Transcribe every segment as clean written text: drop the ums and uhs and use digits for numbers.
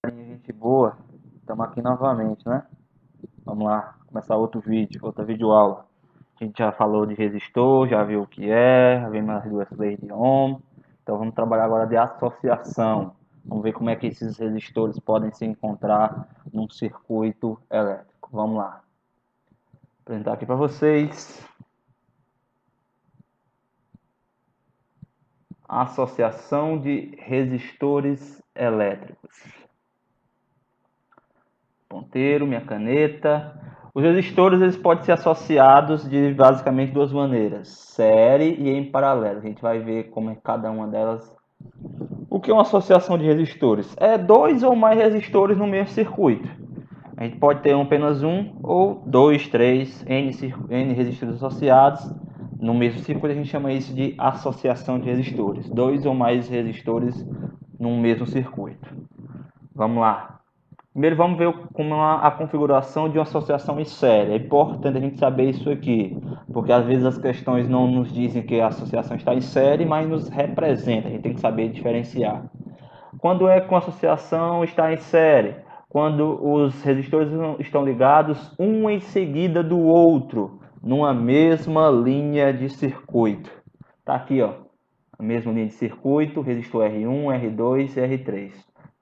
Gente boa, estamos aqui novamente, né? Vamos lá, começar outro vídeo, outra videoaula. A gente já falou de resistor, já viu o que é, já vimos as duas leis de Ohm. Então vamos trabalhar agora de associação. Vamos ver como é que esses resistores podem se encontrar num circuito elétrico. Vamos lá. Vou apresentar aqui para vocês. Associação de resistores elétricos. Ponteiro, minha caneta. Os resistores eles podem ser associados de basicamente duas maneiras, série e em paralelo. A gente vai ver como é cada uma delas. O que é uma associação de resistores? É dois ou mais resistores no mesmo circuito. A gente pode ter apenas um ou dois, três, N resistores associados no mesmo circuito. A gente chama isso de associação de resistores. Dois ou mais resistores no mesmo circuito. Vamos lá. Primeiro vamos ver como a configuração de uma associação em série. É importante a gente saber isso aqui, porque às vezes as questões não nos dizem que a associação está em série, mas nos representa. A gente tem que saber diferenciar. Quando é que uma associação está em série? Quando os resistores estão ligados um em seguida do outro, numa mesma linha de circuito. Tá aqui, ó, a mesma linha de circuito, resistor R1, R2 e R3.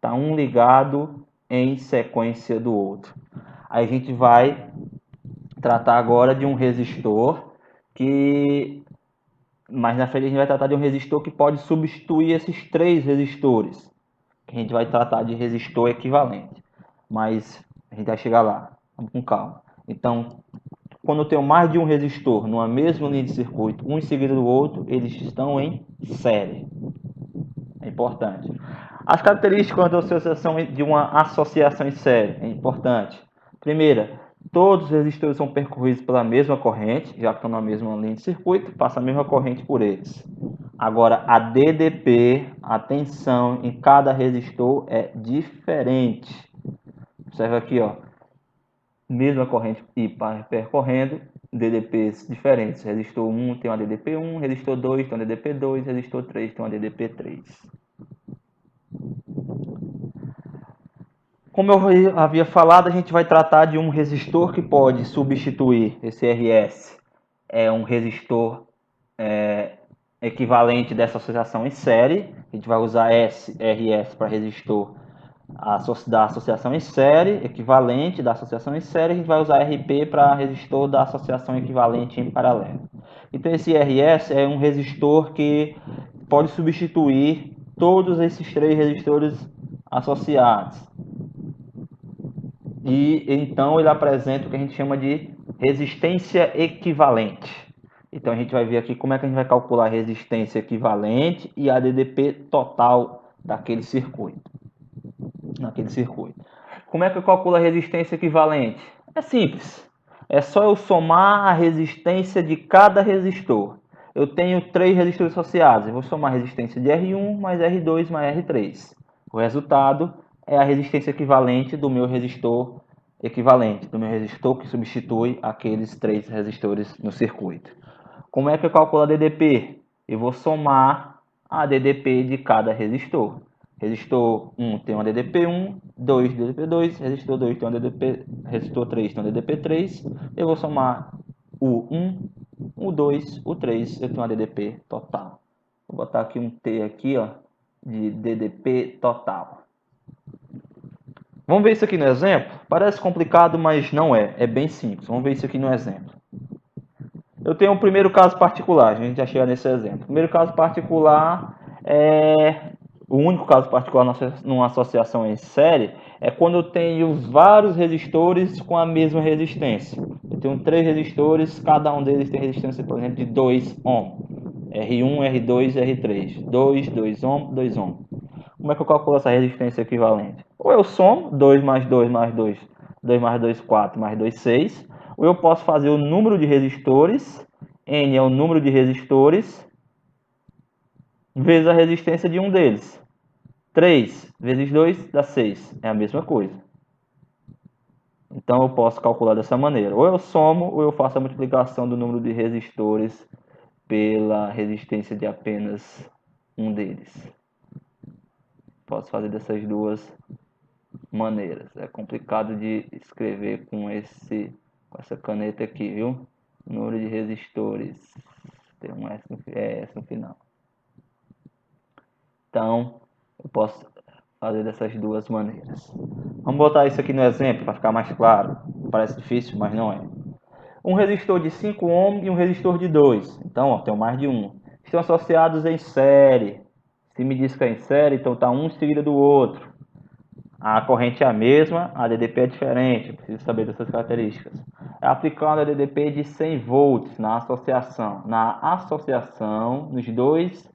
Tá um ligado em sequência do outro. Aí a gente vai tratar agora de um resistor que mais na frente a gente vai tratar de um resistor que pode substituir esses três resistores. A gente vai tratar de resistor equivalente, mas a gente vai chegar lá. Vamos com calma. Então, quando eu tenho mais de um resistor numa mesma linha de circuito, um em seguida do outro, eles estão em série. É importante. As características de uma associação em série é importante. Primeira, todos os resistores são percorridos pela mesma corrente, já que estão na mesma linha de circuito, passa a mesma corrente por eles. Agora, a DDP, a tensão em cada resistor é diferente. Observe aqui, ó, mesma corrente percorrendo, DDPs diferentes. Resistor 1 tem uma DDP 1, resistor 2 tem uma DDP 2, resistor 3 tem uma DDP 3. Como eu havia falado, a gente vai tratar de um resistor que pode substituir esse RS. É um resistor equivalente dessa associação em série. A gente vai usar RS para resistor da associação em série, equivalente da associação em série. A gente vai usar RP para resistor da associação equivalente em paralelo. Então esse RS é um resistor que pode substituir todos esses três resistores associados. E então ele apresenta o que a gente chama de resistência equivalente. Então a gente vai ver aqui como é que a gente vai calcular a resistência equivalente e a DDP total daquele circuito. Como é que eu calculo a resistência equivalente? É simples. É só eu somar a resistência de cada resistor. Eu tenho três resistores associados. Eu vou somar a resistência de R1 mais R2 mais R3. O resultado é a resistência equivalente do meu resistor equivalente, do meu resistor que substitui aqueles três resistores no circuito. Como é que eu calculo a DDP? Eu vou somar a DDP de cada resistor. Resistor 1 tem uma DDP1, 2 DDP2, resistor 2 tem uma DDP, resistor 3 tem uma DDP3. Eu vou somar o 1, o 2, o 3, eu tenho uma DDP total. Vou botar aqui um T aqui, ó, de DDP total. Vamos ver isso aqui no exemplo? Parece complicado, mas não é. É bem simples. Vamos ver isso aqui no exemplo. Eu tenho um primeiro caso particular, a gente já chega nesse exemplo. O primeiro caso particular é o único caso particular numa associação em série é quando eu tenho vários resistores com a mesma resistência. Eu tenho três resistores, cada um deles tem resistência, por exemplo, de 2 ohm. R1, R2, R3. 2 ohm, 2 ohm. Como é que eu calculo essa resistência equivalente? Ou eu somo 2 mais 2 mais 2, 2 mais 2, 4, mais 2, 6. Ou eu posso fazer o número de resistores, N é o número de resistores, vezes a resistência de um deles. 3 vezes 2 dá 6, é a mesma coisa. Então eu posso calcular dessa maneira. Ou eu somo, ou eu faço a multiplicação do número de resistores pela resistência de apenas um deles. Posso fazer dessas duas maneiras. É complicado de escrever com essa caneta aqui, viu? Número de resistores. Tem um S no final. Então, eu posso fazer dessas duas maneiras. Vamos botar isso aqui no exemplo para ficar mais claro. Parece difícil, mas não é. Um resistor de 5 ohms e um resistor de 2. Então, ó, tem mais de um. Estão associados em série. Se me diz que é em série, então está um em seguida do outro. A corrente é a mesma, a DDP é diferente. Eu preciso saber dessas características. É aplicando a DDP de 100 volts na associação. Na associação, nos dois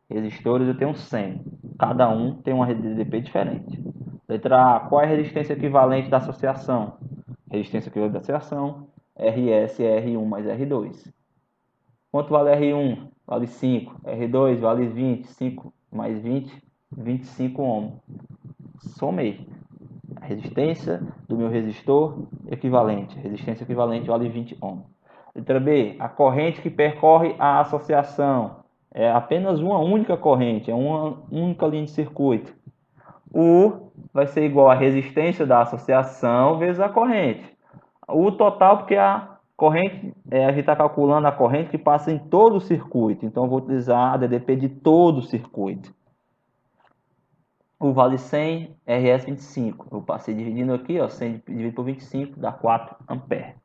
resistores eu tenho 100. Cada um tem uma DDP diferente. Letra A. Qual é a resistência equivalente da associação? Resistência equivalente da associação, RS é R1 mais R2. Quanto vale R1? Vale 5. R2 vale 20. 5 mais 20, 25 ohms. Somei. A resistência do meu resistor equivalente. A resistência equivalente vale 20 ohms. Letra B. A corrente que percorre a associação. É apenas uma única corrente, é uma única linha de circuito. U vai ser igual à resistência da associação vezes a corrente. O total, porque a corrente, a gente está calculando a corrente que passa em todo o circuito. Então, eu vou utilizar a DDP de todo o circuito. O vale 100, RS 25. Eu passei dividindo aqui, ó, 100 dividido por 25 dá 4 amperes.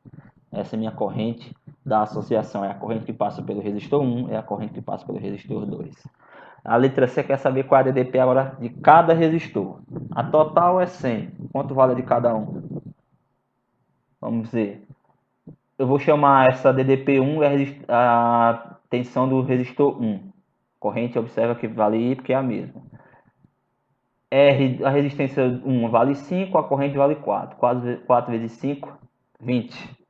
Essa é a minha corrente da associação. É a corrente que passa pelo resistor 1, é a corrente que passa pelo resistor 2. A letra C quer saber qual é a DDP agora de cada resistor. A total é 100. Quanto vale de cada um? Vamos ver. Eu vou chamar essa DDP1 a tensão do resistor 1. Corrente, observa que vale I porque é a mesma. R, a resistência 1 vale 5, a corrente vale 4. 4 vezes 5, 20.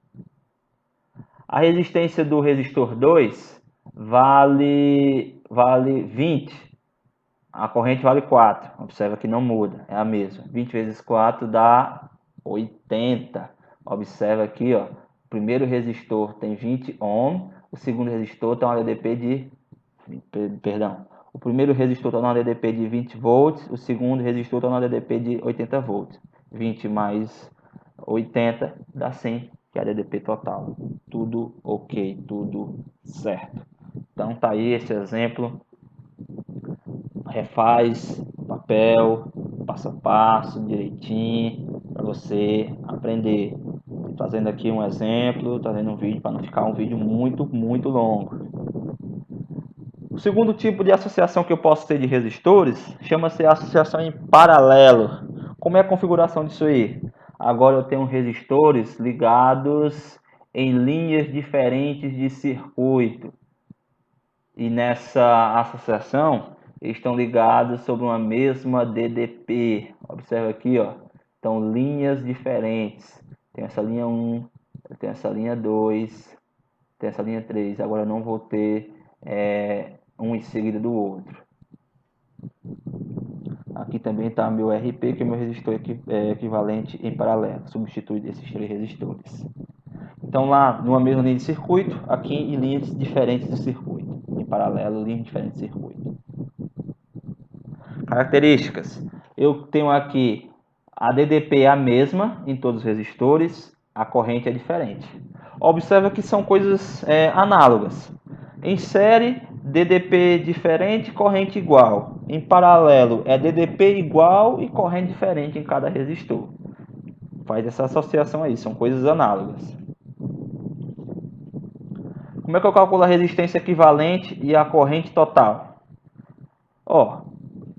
A resistência do resistor 2 vale 20. A corrente vale 4. Observa que não muda, é a mesma. 20 vezes 4 dá 80. Observa aqui, ó. O primeiro resistor tem 20 ohms. O segundo resistor tem uma DDP de... Perdão. O primeiro resistor está na DDP de 20 volts. O segundo resistor está na DDP de 80 volts. 20 mais 80 dá 100, que é a DDP total. Tudo ok, tudo certo. Então tá aí esse exemplo. Refaz papel, passo a passo, direitinho, para você aprender. Fazendo aqui um exemplo, trazendo um vídeo para não ficar um vídeo muito longo. O segundo tipo de associação que eu posso ter de resistores chama-se associação em paralelo. Como é a configuração disso aí? Agora eu tenho resistores ligados em linhas diferentes de circuito. E nessa associação eles estão ligados sobre uma mesma DDP. Observa aqui, ó. Então, linhas diferentes. Tem essa linha 1, tem essa linha 2, tem essa linha 3. Agora eu não vou ter um em seguida do outro. Aqui também está meu RP, que é meu resistor equivalente em paralelo. Substitui esses três resistores. Então, lá numa mesma linha de circuito, aqui em linhas diferentes de circuito. Em paralelo, linhas diferentes de circuito. Características. Eu tenho aqui a DDP é a mesma em todos os resistores, a corrente é diferente. Observa que são coisas análogas. Em série, DDP diferente, corrente igual. Em paralelo, é DDP igual e corrente diferente em cada resistor. Faz essa associação aí, são coisas análogas. Como é que eu calculo a resistência equivalente e a corrente total? Ó,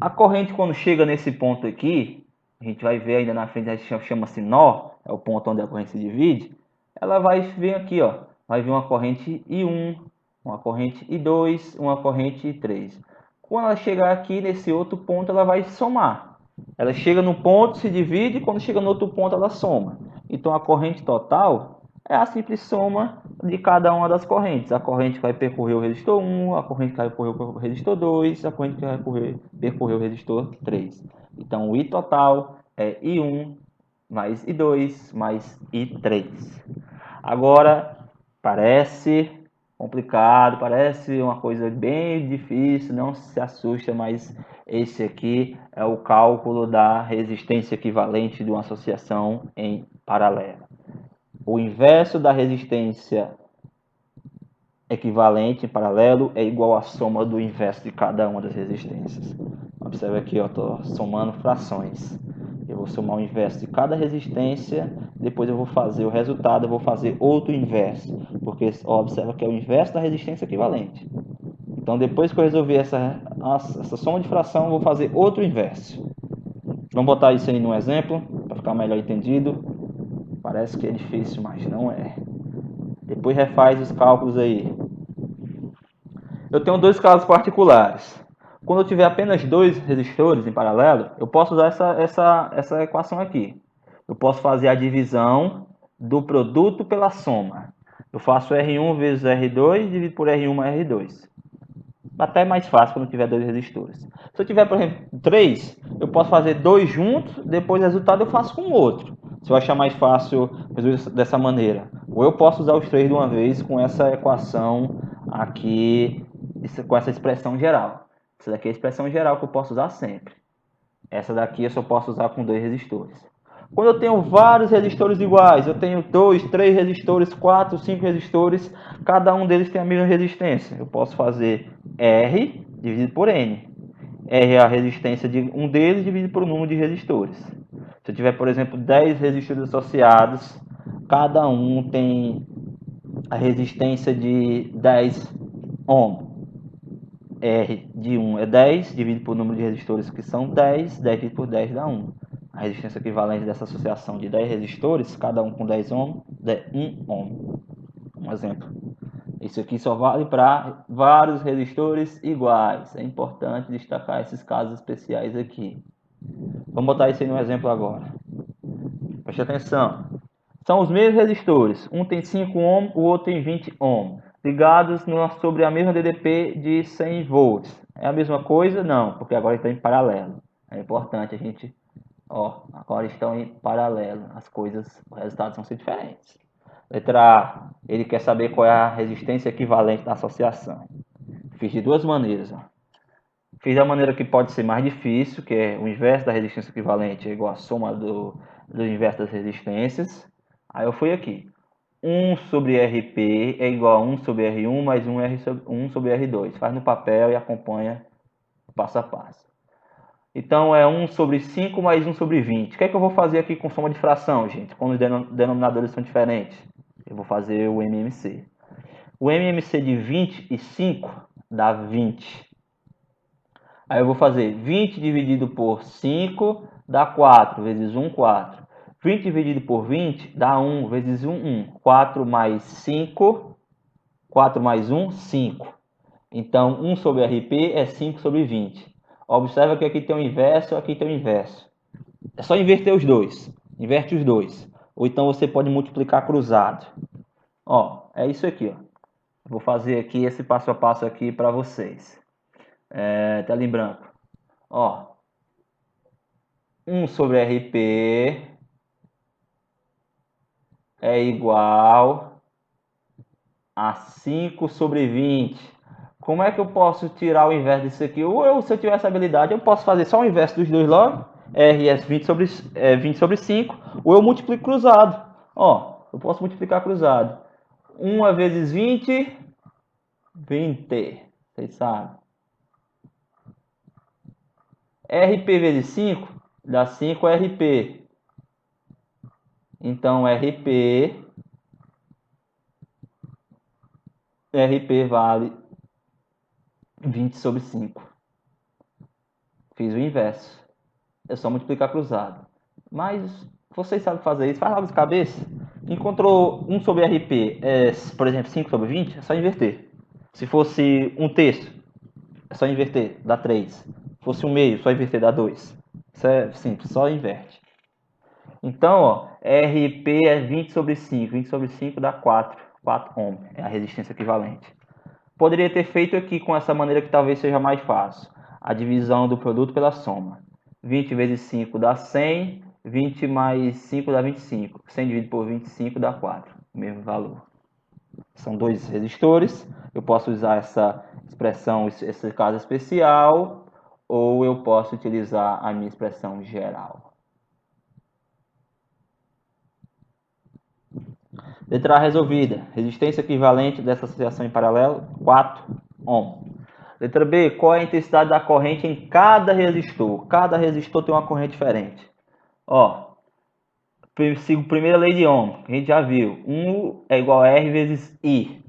a corrente quando chega nesse ponto aqui, a gente vai ver ainda na frente, chama-se nó, é o ponto onde a corrente se divide. Ela vai vir aqui, ó, vai vir uma corrente I1, uma corrente I2, uma corrente I3. Quando ela chegar aqui nesse outro ponto, ela vai somar. Ela chega no ponto, se divide, e quando chega no outro ponto, ela soma. Então, a corrente total é a simples soma de cada uma das correntes. A corrente que vai percorrer o resistor 1, a corrente que vai percorrer o resistor 2, a corrente que vai percorrer o resistor 3. Então, o I total é I1 mais I2 mais I3. Agora, parece complicado, parece uma coisa bem difícil, não se assusta, mas Esse aqui é o cálculo da resistência equivalente de uma associação em paralelo. O inverso da resistência equivalente em paralelo é igual à soma do inverso de cada uma das resistências. Observe aqui, eu estou somando frações. Eu vou somar o inverso de cada resistência, depois eu vou fazer o resultado, eu vou fazer outro inverso, porque observa que é o inverso da resistência equivalente. Então, depois que eu resolver essa soma de fração, eu vou fazer outro inverso. Vamos botar isso aí num exemplo, para ficar melhor entendido. Parece que é difícil, mas não é. Depois refaz os cálculos aí. Eu tenho dois casos particulares. Quando eu tiver apenas dois resistores em paralelo, eu posso usar essa equação aqui. Eu posso fazer a divisão do produto pela soma. Eu faço R1 vezes R2 dividido por R1 mais R2. Até é mais fácil quando tiver dois resistores. Se eu tiver, por exemplo, três, eu posso fazer dois juntos, depois o resultado eu faço com o outro. Se eu achar mais fácil resolver dessa maneira. Ou eu posso usar os três de uma vez com essa equação aqui, com essa expressão geral. Essa daqui é a expressão geral que eu posso usar sempre. Essa daqui eu só posso usar com dois resistores. Quando eu tenho vários resistores iguais, eu tenho 2, 3 resistores, 4, 5 resistores, cada um deles tem a mesma resistência. Eu posso fazer R dividido por N. R é a resistência de um deles dividido por número de resistores. Se eu tiver, por exemplo, 10 resistores associados, cada um tem a resistência de 10 ohm. R de 1 é 10, dividido por número de resistores que são 10, 10 dividido por 10 dá 1. A resistência equivalente dessa associação de 10 resistores, cada um com 10 ohm, é 1 ohm. Um exemplo. Isso aqui só vale para vários resistores iguais. É importante destacar esses casos especiais aqui. Vamos botar isso aí no exemplo agora. Preste atenção. São os mesmos resistores. Um tem 5 ohm, o outro tem 20 ohm. Ligados sobre a mesma DDP de 100 volts. É a mesma coisa? Não, porque agora estão em paralelo. É importante a gente... agora estão em paralelo. As coisas, os resultados vão ser diferentes. Letra A, ele quer saber qual é a resistência equivalente da associação. Fiz de duas maneiras. Fiz da maneira que pode ser mais difícil, que é o inverso da resistência equivalente é igual à soma do inverso das resistências. Aí eu fui aqui. 1 sobre RP é igual a 1 sobre R1 mais 1 sobre R2. Faz no papel e acompanha passo a passo. Então é 1 sobre 5 mais 1 sobre 20. O que é que eu vou fazer aqui com soma de fração, gente? Quando os denominadores são diferentes. Eu vou fazer o MMC. O MMC de 25 dá 20. Aí eu vou fazer 20 dividido por 5 dá 4, vezes 1, 4. 20 dividido por 20 dá 1, vezes 1, 1. 4 mais 5, 4 mais 1, 5. Então, 1 sobre RP é 5 sobre 20. Observa que aqui tem o inverso, aqui tem o inverso. É só inverter os dois. Inverte os dois. Ou então você pode multiplicar cruzado. É isso aqui. Vou fazer aqui esse passo a passo aqui para vocês. Tela em branco. 1 sobre RP é igual a 5 sobre 20. Como é que eu posso tirar o inverso disso aqui? Se eu tiver essa habilidade, eu posso fazer só o inverso dos dois logo. R é 20 sobre 5. Ou eu multiplico cruzado. Eu posso multiplicar cruzado. 1 vezes 20, 20. Vocês sabem. RP vezes 5 dá 5 RP. Então, RP vale 20 sobre 5. Fiz o inverso. É só multiplicar cruzado. Mas vocês sabem fazer isso. Faz logo de cabeça. Encontrou 1 sobre RP, por exemplo, 5 sobre 20, é só inverter. Se fosse um terço, é só inverter, dá 3. Se fosse um meio, só inverter, dá 2. Isso é simples, só inverte. Então, RP é 20 sobre 5. 20 sobre 5 dá 4. 4 ohm. É a resistência equivalente. Poderia ter feito aqui com essa maneira que talvez seja mais fácil. A divisão do produto pela soma. 20 vezes 5 dá 100. 20 mais 5 dá 25. 100 dividido por 25 dá 4. O mesmo valor. São dois resistores. Eu posso usar essa expressão, esse caso especial. ou eu posso utilizar a minha expressão geral. Letra A resolvida. Resistência equivalente dessa associação em paralelo, 4 ohm. Letra B, qual é a intensidade da corrente em cada resistor? Cada resistor tem uma corrente diferente. Ó, primeira lei de Ohm, a gente já viu. 1 é igual a R vezes I.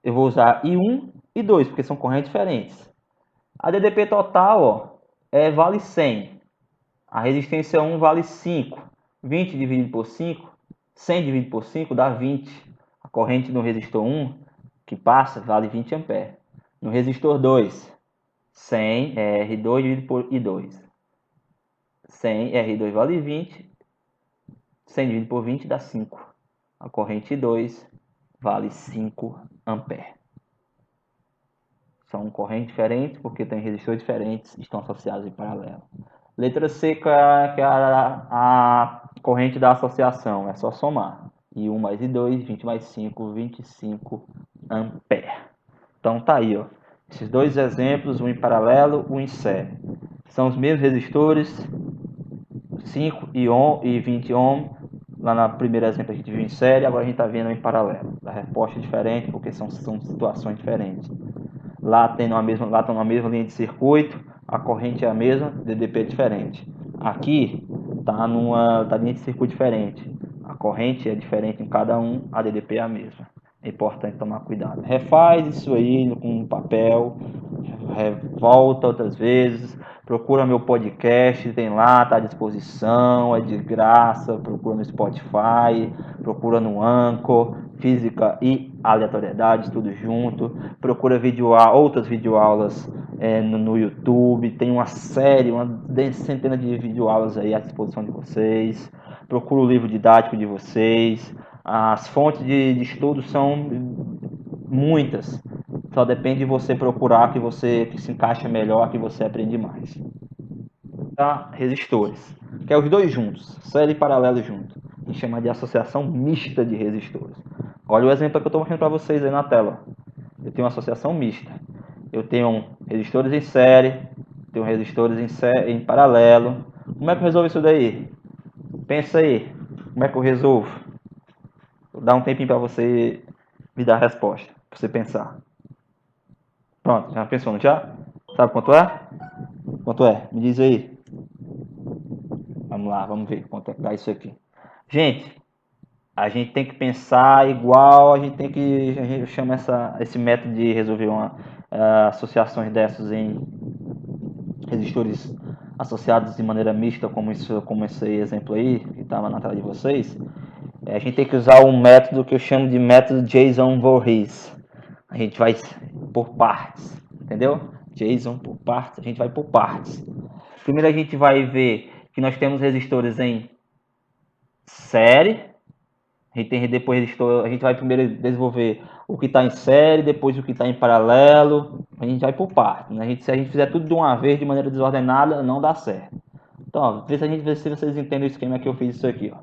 Eu vou usar I1 e 2, porque são correntes diferentes. A DDP total, ó, vale 100. A resistência 1 vale 5. 20 dividido por 5, 100 dividido por 5 dá 20. A corrente no resistor 1 que passa vale 20 amperes. No resistor 2, 100 é R2 dividido por I2. 100 R2 vale 20. 100 dividido por 20 dá 5. A corrente 2 vale 5 amperes. São correntes diferentes porque tem resistores diferentes, estão associados em paralelo. Letra C, que é a corrente da associação, é só somar. I1 mais I2, 20 mais 5, 25 amperes. Então tá aí, ó. Esses dois exemplos, um em paralelo, um em série. São os mesmos resistores, 5 e 20 ohm. Lá na primeira exemplo a gente viu em série, agora a gente está vendo em paralelo. A resposta é diferente porque são situações diferentes. Lá estão na mesma linha de circuito, a corrente é a mesma, DDP é diferente. Aqui está numa linha de circuito diferente, a corrente é diferente em cada um, a DDP é a mesma. É importante tomar cuidado. Refaz isso aí com papel, volta outras vezes, procura meu podcast, tem lá, está à disposição, é de graça, procura no Spotify, procura no Anchor, Física e Aleatoriedade, tudo junto, procura outras videoaulas no YouTube, tem uma série, uma centena de videoaulas aí à disposição de vocês, procura o livro didático de vocês, as fontes de estudo são muitas, só depende de você procurar que se encaixa melhor, que você aprende mais. Tá? Resistores, que é os dois juntos, série e paralelo junto. A gente chama de associação mista de resistores. Olha o exemplo que eu estou mostrando para vocês aí na tela. Eu tenho uma associação mista. Eu tenho resistores em série, tenho resistores em paralelo. Como é que eu resolvo isso daí? Pensa aí. Como é que eu resolvo? Vou dar um tempinho para você me dar a resposta, para você pensar. Pronto, já pensou, não já? Sabe quanto é? Quanto é? Me diz aí. Vamos lá, vamos ver quanto é que dá isso aqui. Gente, a gente tem que pensar igual, a gente chama esse método de resolver associações dessas em resistores associados de maneira mista, como esse exemplo aí, que estava na tela de vocês. A gente tem que usar um método que eu chamo de método Jason Voorhees. A gente vai por partes, entendeu? Jason por partes, a gente vai por partes. Primeiro a gente vai ver que nós temos resistores em série. A gente vai primeiro desenvolver o que está em série, depois o que está em paralelo. A gente vai por partes. Né? Se a gente fizer tudo de uma vez, de maneira desordenada, não dá certo. Então, ó, vê se vocês entendem o esquema que eu fiz isso aqui.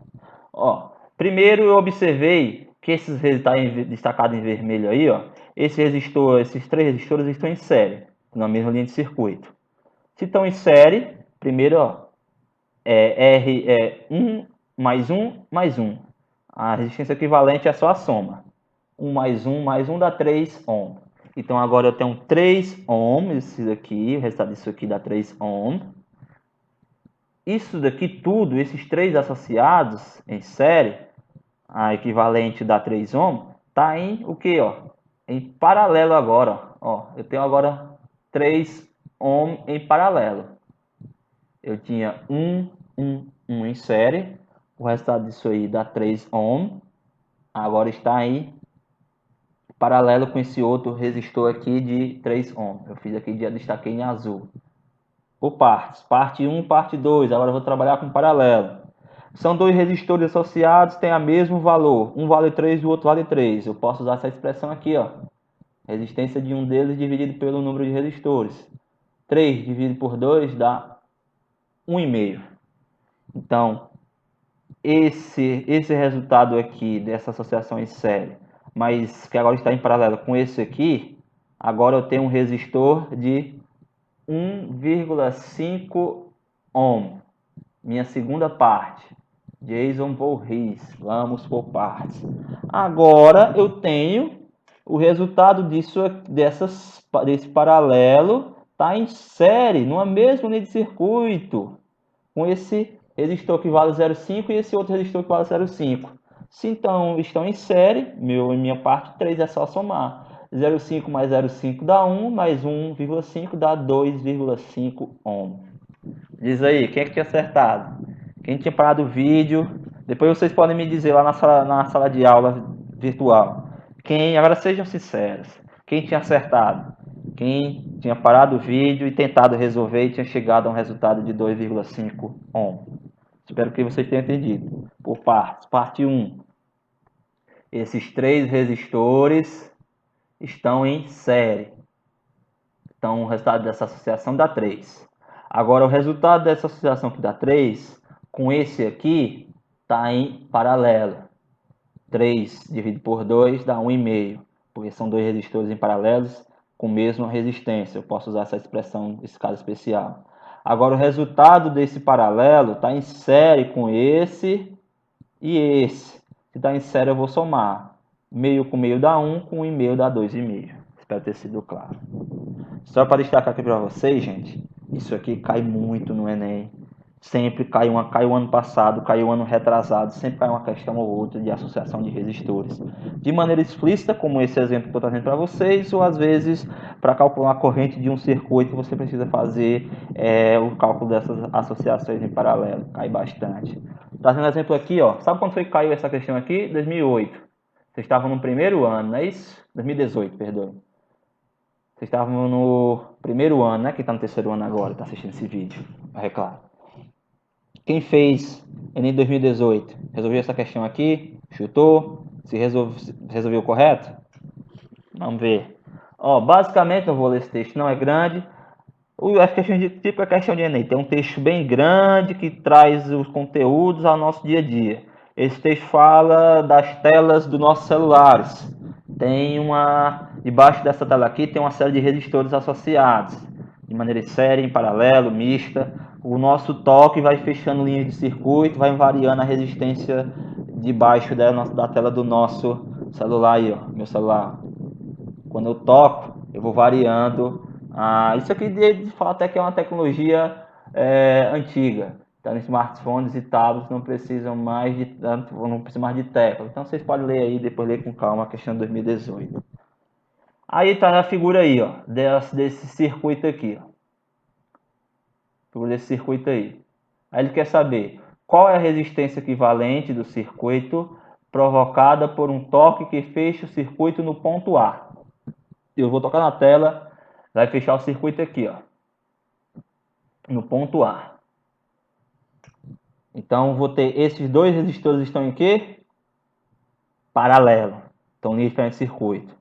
Ó, primeiro eu observei que esses resistores destacados em vermelho aí, ó, esses três resistores estão em série, na mesma linha de circuito. Se estão em série, primeiro ó, R é 1 mais 1 mais 1. A resistência equivalente é só a soma. 1 mais 1 dá 3 ohm. Então agora eu tenho 3 ohm, esse daqui, o resultado disso aqui dá 3 ohm. Isso daqui tudo, esses três associados em série, a equivalente dá 3 ohm, tá em o que, ó? Em paralelo agora, ó. Eu tenho agora 3 ohm em paralelo. Eu tinha 1 em série, o resultado disso aí dá 3 ohm. Agora está em paralelo com esse outro resistor aqui de 3 ohm. Eu fiz aqui, já destaquei em azul. Por partes, parte 1, parte 2. Agora eu vou trabalhar com paralelo. São dois resistores associados, têm o mesmo valor. Um vale 3 e o outro vale 3. Eu posso usar essa expressão aqui, ó. Resistência de um deles dividido pelo número de resistores. 3 dividido por 2 dá 1,5. Então, esse resultado aqui dessa associação em série, mas que agora está em paralelo com esse aqui, agora eu tenho um resistor de 1,5 ohm. Minha segunda parte. Jason Voorhees. Vamos por partes. Agora eu tenho o resultado desse paralelo. Está em série, numa mesma linha de circuito. Com esse resistor que vale 0,5 e esse outro resistor que vale 0,5. Se então estão em série, minha parte 3 é só somar. 0,5 mais 0,5 dá 1, mais 1,5 dá 2,5 ohm. Diz aí, quem é que tinha acertado? Quem tinha parado o vídeo? Depois vocês podem me dizer lá na sala de aula virtual. Agora sejam sinceros. Quem tinha acertado? Quem tinha parado o vídeo e tentado resolver e tinha chegado a um resultado de 2,5 ohm. Espero que vocês tenham entendido. Por partes. Parte 1. Esses três resistores estão em série. Então, o resultado dessa associação dá 3. Agora, o resultado dessa associação que dá 3, com esse aqui, está em paralelo. 3 dividido por 2 dá 1,5, porque são dois resistores em paralelos com a mesma resistência. Eu posso usar essa expressão, esse caso especial. Agora, o resultado desse paralelo está em série com esse e esse. Se está em série, eu vou somar. Meio com meio dá 1, com 1,5 dá 2,5. Espero ter sido claro. Só para destacar aqui para vocês, gente, isso aqui cai muito no Enem. Sempre caiu o ano passado, caiu o ano retrasado, sempre cai uma questão ou outra de associação de resistores. De maneira explícita, como esse exemplo que eu estou trazendo para vocês, ou às vezes, para calcular a corrente de um circuito, você precisa fazer o cálculo dessas associações em paralelo. Cai bastante. Trazendo exemplo aqui, ó. Sabe quando foi que caiu essa questão aqui? 2008. Vocês estavam no primeiro ano, não é isso? 2018, perdoe. Vocês estavam no primeiro ano, né? Quem está no terceiro ano agora, está assistindo esse vídeo. É claro. Quem fez Enem 2018? Resolveu essa questão aqui? Chutou? Se resolveu correto? Vamos ver. Ó, basicamente, não vou ler esse texto, não é grande. A questão de tipo é questão de Enem. Tem um texto bem grande que traz os conteúdos ao nosso dia a dia. Esse texto fala das telas dos nossos celulares. Debaixo dessa tela aqui tem uma série de resistores associados, de maneira séria, em paralelo, mista. O nosso toque vai fechando linhas de circuito, vai variando a resistência debaixo da tela do nosso celular aí, ó, meu celular. Quando eu toco, eu vou variando. Isso aqui de falar até que é uma tecnologia antiga. Então, smartphones e tablets não precisam mais de tanto, não precisam mais de tecla. Então vocês podem ler aí, depois ler com calma a questão de 2018. Aí tá a figura aí, ó, desse circuito aqui, ó. Figura desse circuito aí. Aí ele quer saber qual é a resistência equivalente do circuito provocada por um toque que fecha o circuito no ponto A. Eu vou tocar na tela, vai fechar o circuito aqui, ó, no ponto A. Então, vou ter esses dois resistores estão em quê? Paralelo. Estão em diferente circuito.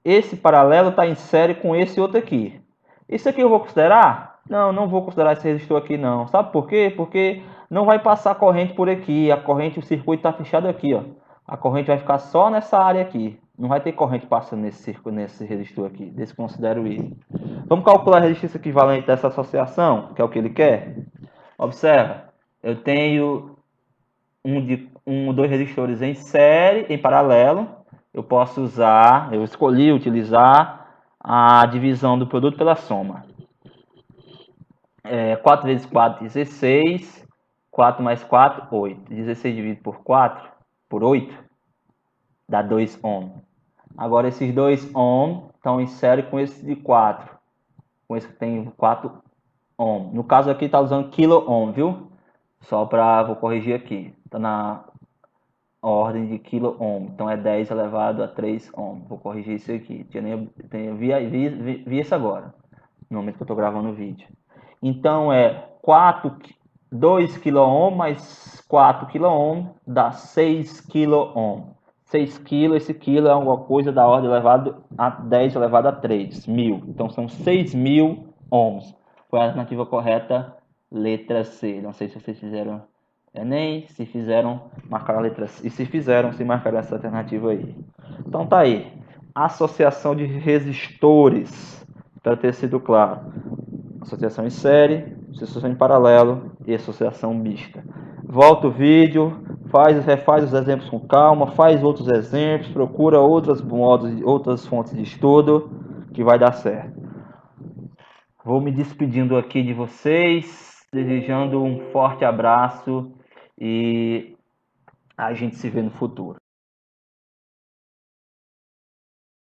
Esse paralelo está em série com esse outro aqui. Isso aqui eu vou considerar? Não, não vou considerar esse resistor aqui não. Sabe por quê? Porque não vai passar corrente por aqui. A corrente, o circuito está fechado aqui, ó. A corrente vai ficar só nessa área aqui. Não vai ter corrente passando nesse resistor aqui. Desconsidero ele. Vamos calcular a resistência equivalente dessa associação, que é o que ele quer? Observa. Eu tenho dois resistores em série, em paralelo. Eu escolhi utilizar a divisão do produto pela soma. 4 vezes 4, 16. 4 mais 4, 8. 16 dividido por 8, dá 2 ohm. Agora, esses 2 ohm estão em série com esse de 4. Com esse que tem 4 ohm. No caso aqui está usando kilo ohm, viu? Vou corrigir aqui. Está na ordem de kilo ohm. Então é 10 elevado a 3 ohm. Vou corrigir isso aqui. Vi isso agora, no momento que eu estou gravando o vídeo. Então é 2 kΩ mais 4 kΩ dá 6 kΩ. 6 kg, esse quilo é alguma coisa da ordem elevado a 10 elevado a 3, 1000. Então são 6.000 ohms. Foi a alternativa correta, letra C. Não sei se vocês fizeram Enem, se fizeram, marcaram a letra C. E se fizeram, se marcaram essa alternativa aí. Então tá aí. Associação de resistores. Espero ter sido claro. associação em série, associação em paralelo e associação mista. Volta o vídeo, refaz os exemplos com calma, faz outros exemplos, procura outras fontes de estudo que vai dar certo. Vou me despedindo aqui de vocês, desejando um forte abraço e a gente se vê no futuro.